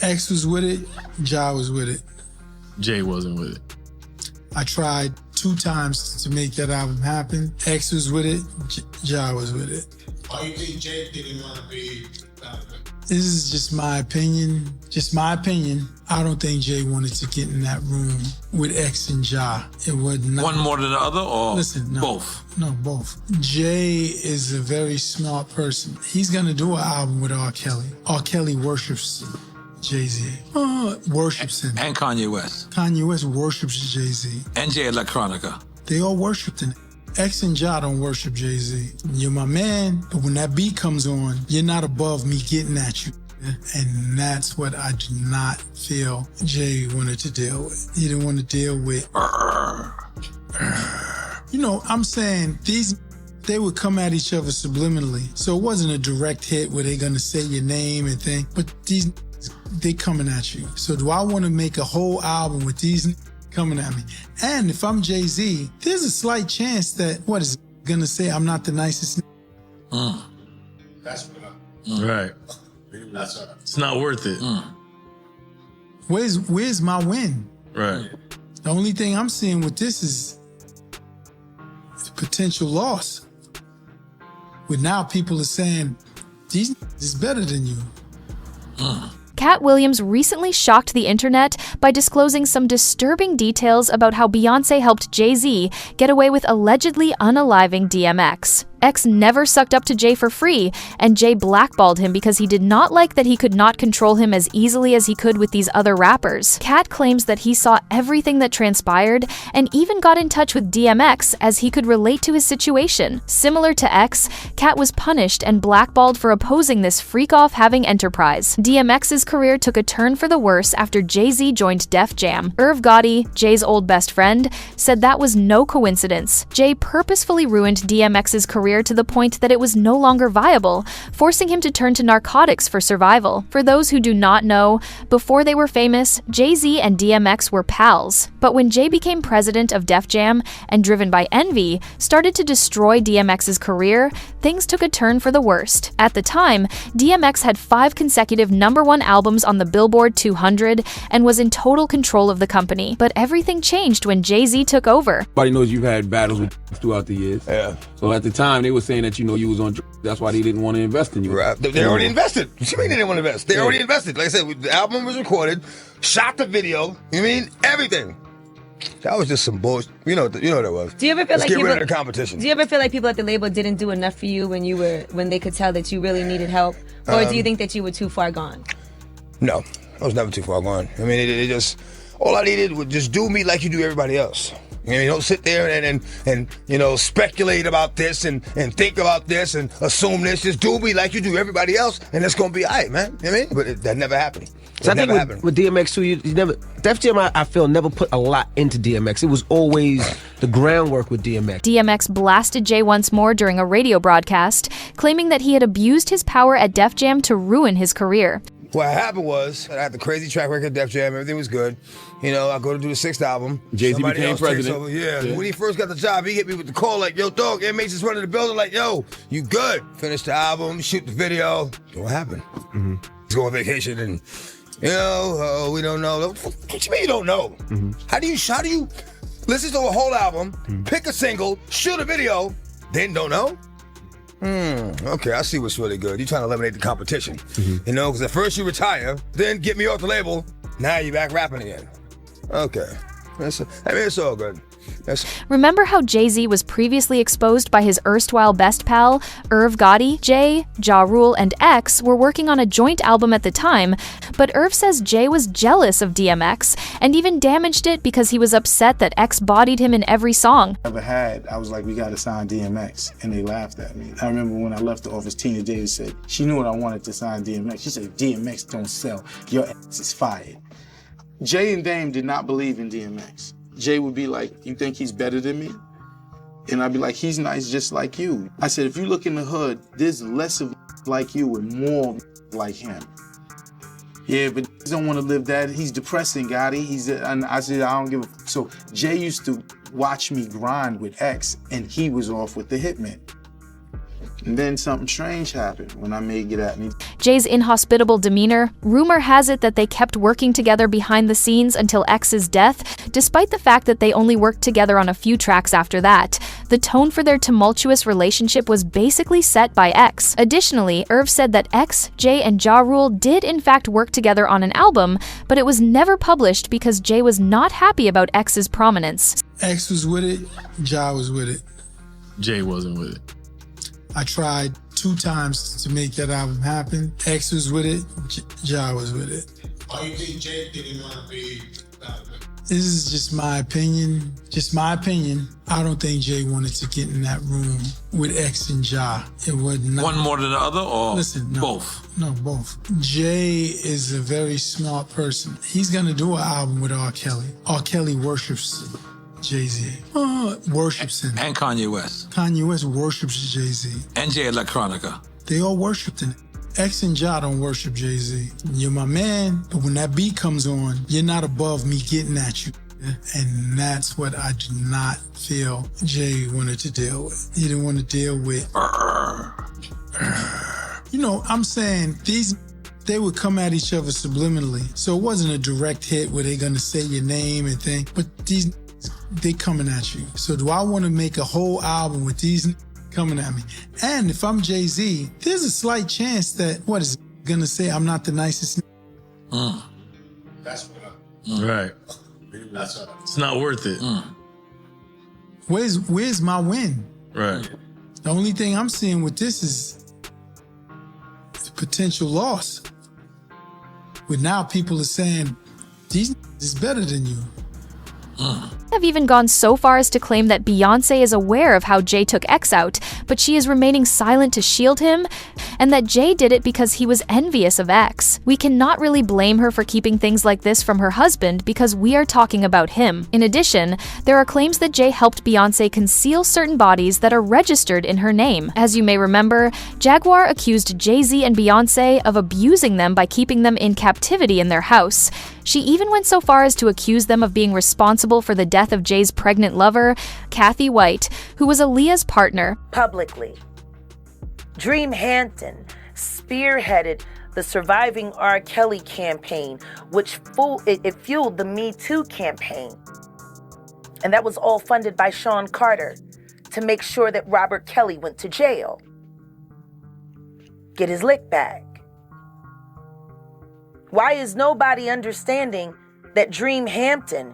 X was with it, Ja was with it. Jay wasn't with it. I tried 2 times to make that album happen. X was with it, Ja was with it. Why do you think Jay didn't want to be This is just my opinion. Just my opinion. I don't think Jay wanted to get in that room with X and Ja. It was not. One more than the other, or Listen, no, both? No, both. Jay is a very smart person. He's gonna do an album with R. Kelly. R. Kelly worships Jay-Z. Worships him. And Kanye West. Kanye West worships Jay-Z. And Jay Electronica. They all worshipped him. X and Ja don't worship Jay-Z. You're my man, but when that beat comes on, you're not above me getting at you. And that's what I do not feel Jay wanted to deal with. He didn't want to deal with. You know, I'm saying they would come at each other subliminally. So it wasn't a direct hit where they're gonna say your name and thing, but they coming at you. So do I want to make a whole album with these coming at me? And if I'm Jay-Z, there's a slight chance that, what is gonna say, I'm not the nicest. That's what I'm... Right. That's what I'm... It's not worth it. Where's my win? Right. The only thing I'm seeing with this is potential loss. With now people are saying, these is better than you. Cat Williams recently shocked the internet by disclosing some disturbing details about how Beyoncé helped Jay-Z get away with allegedly unaliving DMX. X never sucked up to Jay for free, and Jay blackballed him because he did not like that he could not control him as easily as he could with these other rappers. Cat claims that he saw everything that transpired and even got in touch with DMX as he could relate to his situation. Similar to X, Cat was punished and blackballed for opposing this freak-off-having enterprise. DMX's career took a turn for the worse after Jay-Z joined Def Jam. Irv Gotti, Jay's old best friend, said that was no coincidence. Jay purposefully ruined DMX's career to the point that it was no longer viable, forcing him to turn to narcotics for survival. For those who do not know, before they were famous, Jay-Z and DMX were pals. But when Jay became president of Def Jam and, driven by envy, started to destroy DMX's career, things took a turn for the worst. At the time, DMX had 5 consecutive #1 albums on the Billboard 200 and was in total control of the company. But everything changed when Jay-Z took over. Everybody knows you've had battles with throughout the years. Yeah. So at the time, they were saying that, you was on drugs. That's why they didn't want to invest in you. Right. They already invested. What you mean they didn't want to invest? They already invested. Like I said, the album was recorded, shot the video, you mean everything. That was just some bullshit. You know what that was. Do you ever feel Let's like get people, rid of the competition? Do you ever feel like people at the label didn't do enough for you when they could tell that you really needed help? Or do you think that you were too far gone? No, I was never too far gone. I mean, it just, all I needed was just do me like you do everybody else. You know, don't sit there and speculate about this and think about this and assume this. Just do me like you do everybody else, and it's gonna be all right, man. You know what I mean? But that never happened. So I think with DMX too, you never, Def Jam, I feel, never put a lot into DMX. It was always the groundwork with DMX. DMX blasted Jay once more during a radio broadcast, claiming that he had abused his power at Def Jam to ruin his career. What happened was, I had the crazy track record at Def Jam, everything was good. You know, I go to do the 6th album. Jay-Z became president. Yeah. When he first got the job, he hit me with the call like, yo, dog, MH is running the building like, yo, you good. Finish the album, shoot the video. What happened? Let's go on vacation and, we don't know. What you mean you don't know? How do you listen to a whole album, pick a single, shoot a video, then don't know? Okay, I see what's really good. You're trying to eliminate the competition. Because at first you retire, then get me off the label, now you're back rapping again. Okay. It's all good. Remember how Jay-Z was previously exposed by his erstwhile best pal, Irv Gotti? Jay, Ja Rule, and X were working on a joint album at the time, but Irv says Jay was jealous of DMX and even damaged it because he was upset that X bodied him in every song. I was like, we gotta sign DMX, and they laughed at me. I remember when I left the office, Tina Davis said, she knew what I wanted to sign DMX. She said, DMX don't sell, your ass is fired. Jay and Dame did not believe in DMX. Jay would be like, you think he's better than me? And I'd be like, he's nice just like you. I said, if you look in the hood, there's less of like you and more like him. Yeah, but he don't want to live that. He's depressing, Gotti. And I said, I don't give a... So Jay used to watch me grind with X, and he was off with the Hitman. And then something strange happened when I made Get At Me. Jay's inhospitable demeanor, rumor has it that they kept working together behind the scenes until X's death, despite the fact that they only worked together on a few tracks after that. The tone for their tumultuous relationship was basically set by X. Additionally, Irv said that X, Jay, and Ja Rule did in fact work together on an album, but it was never published because Jay was not happy about X's prominence. X was with it, Ja was with it. Jay wasn't with it. I tried 2 times to make that album happen. X was with it, Ja was with it. Why you think Jay didn't want to be? This is just my opinion. Just my opinion. I don't think Jay wanted to get in that room with X and Ja. It was not. One more than the other, or Listen, no, both? No, both. Jay is a very smart person. He's gonna do an album with R. Kelly. R. Kelly worships Jay-Z. Worships him. And Kanye West. Kanye West worships Jay-Z. And Jay Electronica. They all worshipped him. X and Ja don't worship Jay-Z. You're my man, but when that beat comes on, you're not above me getting at you. And that's what I do not feel Jay wanted to deal with. He didn't want to deal with. You know, I'm saying they would come at each other subliminally. So it wasn't a direct hit where they're gonna say your name and things, but they coming at you. So do I want to make a whole album with these coming at me? And if I'm Jay-Z, there's a slight chance that, what is it gonna say, I'm not the nicest? That's what I. Right. That's what It's not worth it. Where's my win? Right. The only thing I'm seeing with this is potential loss. With now people are saying, these is better than you. Have even gone so far as to claim that Beyoncé is aware of how Jay took X out, but she is remaining silent to shield him, and that Jay did it because he was envious of X. We cannot really blame her for keeping things like this from her husband because we are talking about him. In addition, there are claims that Jay helped Beyoncé conceal certain bodies that are registered in her name. As you may remember, Jaguar accused Jay-Z and Beyoncé of abusing them by keeping them in captivity in their house. She even went so far as to accuse them of being responsible for the death of Jay's pregnant lover, Kathy White, who was Aaliyah's partner. Publicly, Dream Hampton spearheaded the Surviving R. Kelly campaign, which fueled the Me Too campaign. And that was all funded by Sean Carter to make sure that Robert Kelly went to jail. Get his lick back. Why is nobody understanding that Dream Hampton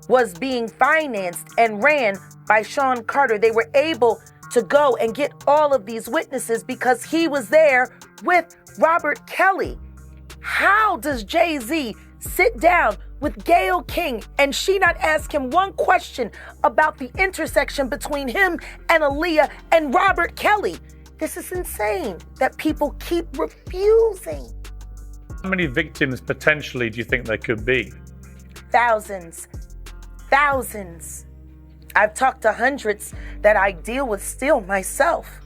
was being financed and ran by Sean Carter? They were able to go and get all of these witnesses because he was there with Robert Kelly. How does Jay-Z sit down with Gayle King and she not ask him one question about the intersection between him and Aaliyah and Robert Kelly? This is insane that people keep refusing. How many victims potentially do you think there could be? Thousands. Thousands. I've talked to hundreds that I deal with still myself.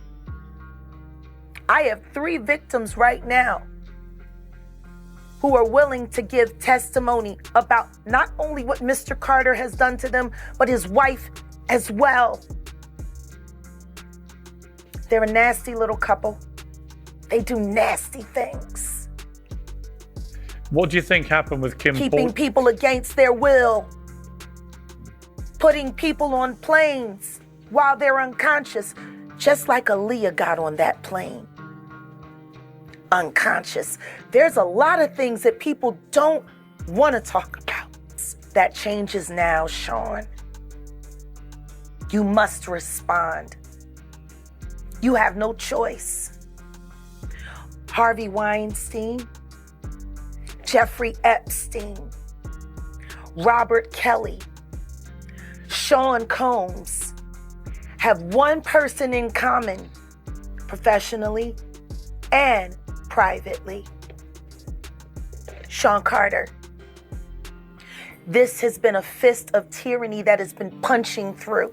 I have 3 victims right now who are willing to give testimony about not only what Mr. Carter has done to them, but his wife as well. They're a nasty little couple. They do nasty things. What do you think happened with Kim Keeping people against their will. Putting people on planes while they're unconscious, just like Aaliyah got on that plane. Unconscious. There's a lot of things that people don't want to talk about. That changes now, Sean. You must respond. You have no choice. Harvey Weinstein, Jeffrey Epstein, Robert Kelly, Sean Combs have one person in common, professionally and privately. Sean Carter. This has been a fist of tyranny that has been punching through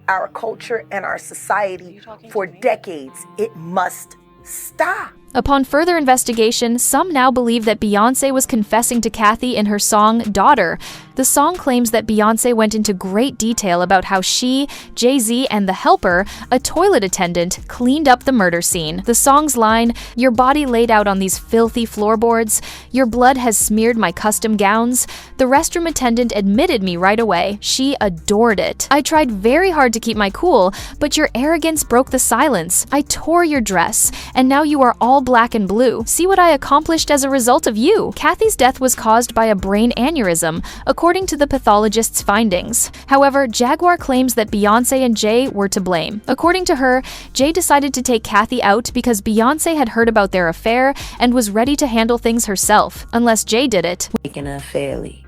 our culture and our society for decades. It must stop. Upon further investigation, some now believe that Beyoncé was confessing to Kathy in her song Daughter. The song claims that Beyoncé went into great detail about how she, Jay-Z, and the helper, a toilet attendant, cleaned up the murder scene. The song's line, "Your body laid out on these filthy floorboards, your blood has smeared my custom gowns," the restroom attendant admitted me right away. She adored it. "I tried very hard to keep my cool, but your arrogance broke the silence. I tore your dress, and now you are all black and blue. See what I accomplished as a result of you." Kathy's death was caused by a brain aneurysm, according to the pathologist's findings. However, Jaguar claims that Beyoncé and Jay were to blame. According to her, Jay decided to take Kathy out because Beyoncé had heard about their affair and was ready to handle things herself, unless Jay did it. Taking her fairly.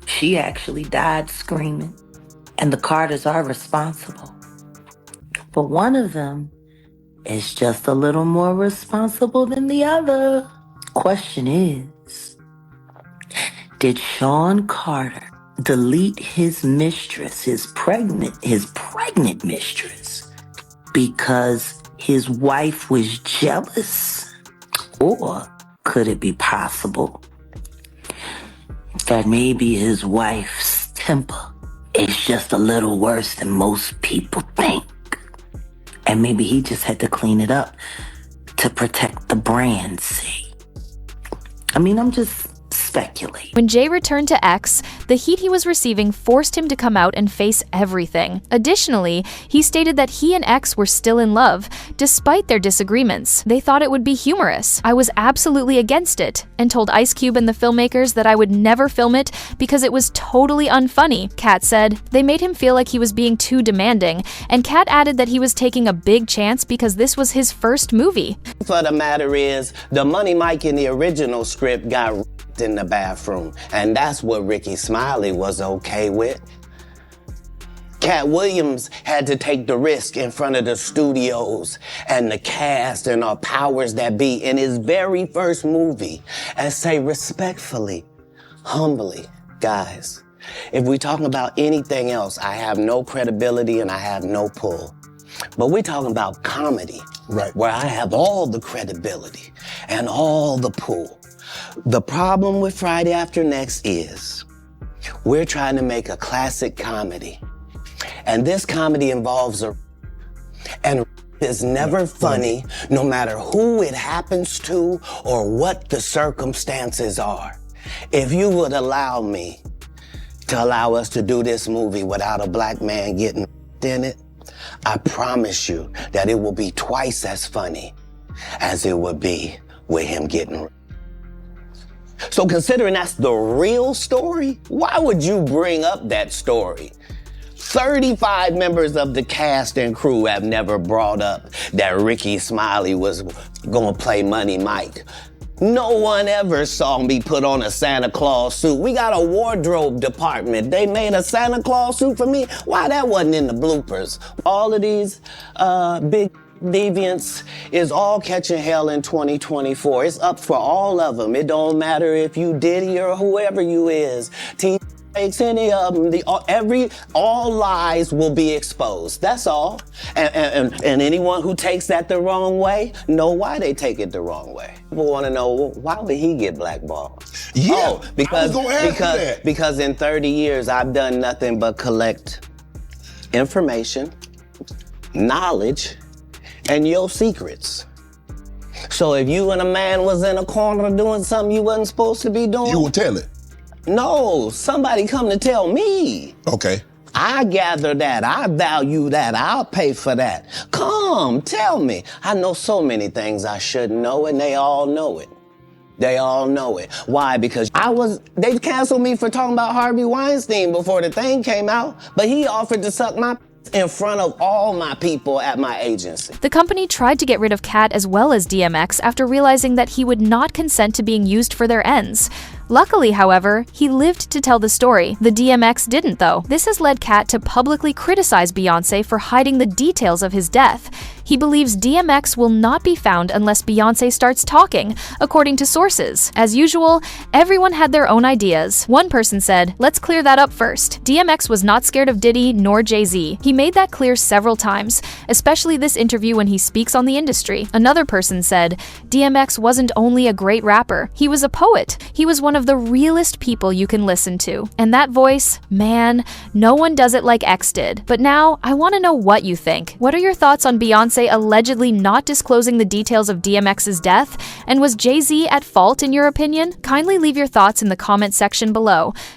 She actually died screaming, and the Carters are responsible. But one of them is just a little more responsible than the other. Question is, did Sean Carter delete his mistress, his pregnant mistress, because his wife was jealous? Or could it be possible that maybe his wife's temper is just a little worse than most people think? And maybe he just had to clean it up to protect the brand, see? I mean, I'm just speculating. When Jay returned to X, the heat he was receiving forced him to come out and face everything. Additionally, he stated that he and X were still in love, despite their disagreements. They thought it would be humorous. "I was absolutely against it, and told Ice Cube and the filmmakers that I would never film it because it was totally unfunny," Kat said. They made him feel like he was being too demanding, and Kat added that he was taking a big chance because this was his first movie. For the matter is, the Money Mike in the original script got in the bathroom, and that's what Ricky Smiley was okay with. Cat Williams had to take the risk in front of the studios and the cast and our powers that be in his very first movie and say respectfully, humbly, guys, if we're talking about anything else, I have no credibility and I have no pull. But we're talking about comedy, right, where I have all the credibility and all the pull. The problem with Friday After Next is we're trying to make a classic comedy. And this comedy involves and is never funny, no matter who it happens to or what the circumstances are. If you would allow me to allow us to do this movie without a black man getting in it, I promise you that it will be twice as funny as it would be with him getting. So considering that's the real story, why would you bring up that story? 35 members of the cast and crew have never brought up that Ricky Smiley was gonna play Money Mike. No one ever saw me put on a Santa Claus suit. We got a wardrobe department. They made a Santa Claus suit for me. Why that wasn't in the bloopers? All of these big deviants is all catching hell in 2024. It's up for all of them. It don't matter if you Diddy or whoever you is. Takes any of them. All lies will be exposed. That's all. And anyone who takes that the wrong way, know why they take it the wrong way. People want to know, why would he get blackballed? Yeah, because in 30 years I've done nothing but collect information, knowledge, and your secrets. So if you and a man was in a corner doing something you wasn't supposed to be doing, you will tell it. No, somebody come to tell me. Okay. I gather that, I value that, I'll pay for that. Come, tell me. I know so many things I shouldn't know, and they all know it. They all know it. Why? Because they canceled me for talking about Harvey Weinstein before the thing came out, but he offered to suck my in front of all my people at my agency. The company tried to get rid of Cat as well as DMX after realizing that he would not consent to being used for their ends. Luckily, however, he lived to tell the story. The DMX didn't, though. This has led Cat to publicly criticize Beyoncé for hiding the details of his death. He believes DMX will not be found unless Beyoncé starts talking, according to sources. As usual, everyone had their own ideas. One person said, "Let's clear that up first. DMX was not scared of Diddy nor Jay-Z. He made that clear several times, especially this interview when he speaks on the industry." Another person said, "DMX wasn't only a great rapper, he was a poet. He was one of the realest people you can listen to. And that voice, man, no one does it like X did." But now, I want to know what you think. What are your thoughts on Beyoncé allegedly not disclosing the details of DMX's death? And was Jay-Z at fault in your opinion? Kindly leave your thoughts in the comment section below.